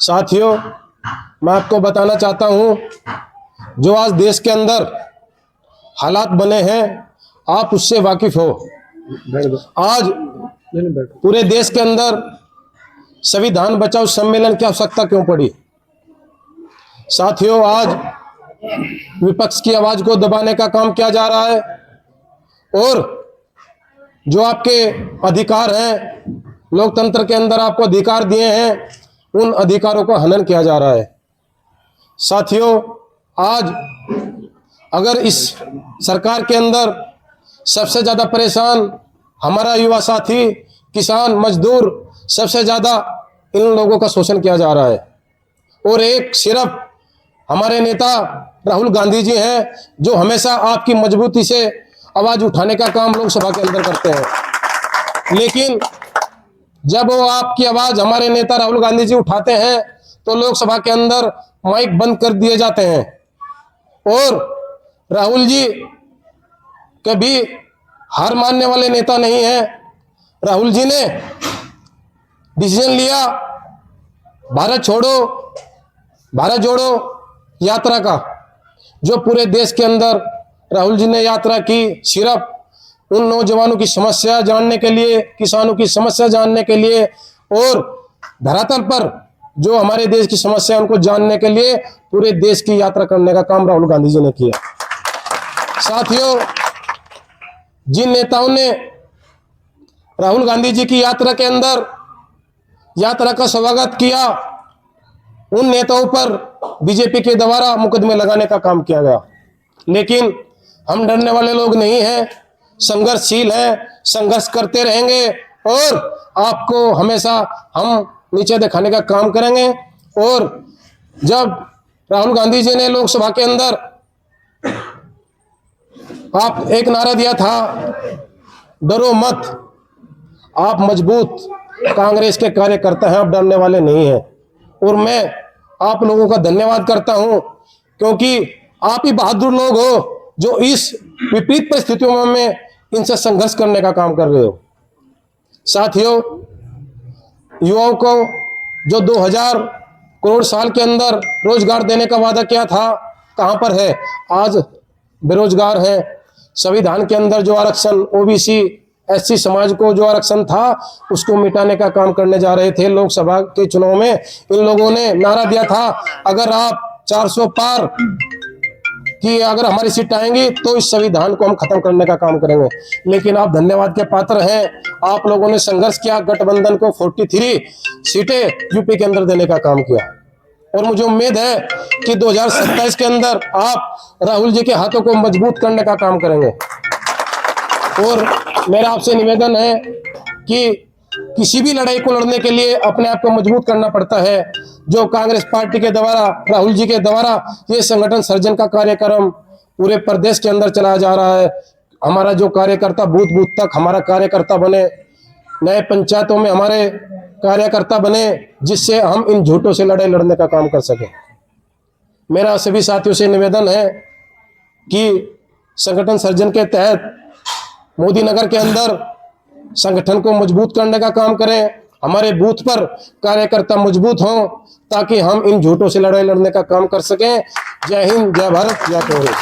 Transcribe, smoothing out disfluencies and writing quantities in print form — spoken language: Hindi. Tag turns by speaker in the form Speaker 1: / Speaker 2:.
Speaker 1: साथियों, मैं आपको बताना चाहता हूं, जो आज देश के अंदर हालात बने हैं आप उससे वाकिफ हो। आज पूरे देश के अंदर संविधान बचाओ सम्मेलन की आवश्यकता क्यों पड़ी? साथियों, आज विपक्ष की आवाज को दबाने का काम किया जा रहा है और जो आपके अधिकार हैं, लोकतंत्र के अंदर आपको अधिकार दिए हैं, उन अधिकारों का हनन किया जा रहा है। साथियों, आज अगर इस सरकार के अंदर सबसे ज्यादा परेशान हमारा युवा साथी, किसान, मजदूर, सबसे ज्यादा इन लोगों का शोषण किया जा रहा है और एक सिर्फ हमारे नेता राहुल गांधी जी हैं जो हमेशा आपकी मजबूती से आवाज उठाने का काम लोकसभा के अंदर करते हैं। लेकिन जब वो आपकी आवाज हमारे नेता राहुल गांधी जी उठाते हैं तो लोकसभा के अंदर माइक बंद कर दिए जाते हैं। और राहुल जी कभी हार मानने वाले नेता नहीं है। राहुल जी ने डिसीजन लिया भारत जोड़ो यात्रा का, जो पूरे देश के अंदर राहुल जी ने यात्रा की सिर्फ उन नौजवानों की समस्या जानने के लिए, किसानों की समस्या जानने के लिए और धरातल पर जो हमारे देश की समस्या उनको जानने के लिए पूरे देश की यात्रा करने का काम राहुल गांधी जी ने किया। साथियों, जिन नेताओं ने राहुल गांधी जी की यात्रा के अंदर यात्रा का स्वागत किया, उन नेताओं पर बीजेपी के द्वारा मुकदमे लगाने का काम किया गया। लेकिन हम डरने वाले लोग नहीं हैं, संघर्षशील हैं, संघर्ष करते रहेंगे और आपको हमेशा हम नीचे दिखाने का काम करेंगे। और जब राहुल गांधी जी ने लोकसभा के अंदर आप एक नारा दिया था, डरो मत, आप मजबूत कांग्रेस के कार्यकर्ता हैं, आप डरने वाले नहीं हैं। और मैं आप लोगों का धन्यवाद करता हूं क्योंकि आप ही बहादुर लोग हो जो इस विपरीत परिस्थितियों में इनसे संघर्ष करने का काम कर रहे हो। साथियों, युवाओं को जो 2000 करोड़ साल के अंदर रोजगार देने का वादा किया था, कहां पर है? आज बेरोजगार हैं। संविधान के अंदर जो आरक्षण ओबीसी एससी समाज को जो आरक्षण था उसको मिटाने का काम करने जा रहे थे। लोकसभा के चुनाव में इन लोगों ने नारा दिया था, अगर आप 400 पार कि अगर हमारी सीट आएंगी तो इस संविधान को हम खत्म करने का काम करेंगे। लेकिन आप धन्यवाद के पात्र हैं, आप लोगों ने संघर्ष किया, गठबंधन को 43 सीटें यूपी के अंदर देने का काम किया और मुझे उम्मीद है कि 2027 के अंदर आप राहुल जी के हाथों को मजबूत करने का काम करेंगे। और मेरा आपसे निवेदन है कि किसी भी लड़ाई को लड़ने के लिए अपने आप को मजबूत करना पड़ता है। जो कांग्रेस पार्टी के द्वारा, राहुल जी के द्वारा ये संगठन सर्जन का कार्यक्रम पूरे प्रदेश के अंदर चलाया जा रहा है। हमारा जो कार्यकर्ता बूथ बूथ तक हमारा कार्यकर्ता बने, नए पंचायतों में हमारे कार्यकर्ता बने, जिससे हम इन झूठों से लड़ाई लड़ने का काम कर सके। मेरा सभी साथियों से निवेदन है कि संगठन सर्जन के तहत मोदी नगर के अंदर संगठन को मजबूत करने का काम करें। हमारे बूथ पर कार्यकर्ता मजबूत हों ताकि हम इन झूठों से लड़ाई लड़ने का काम कर सकें। जय हिंद, जय भारत, जय कांग्रेस।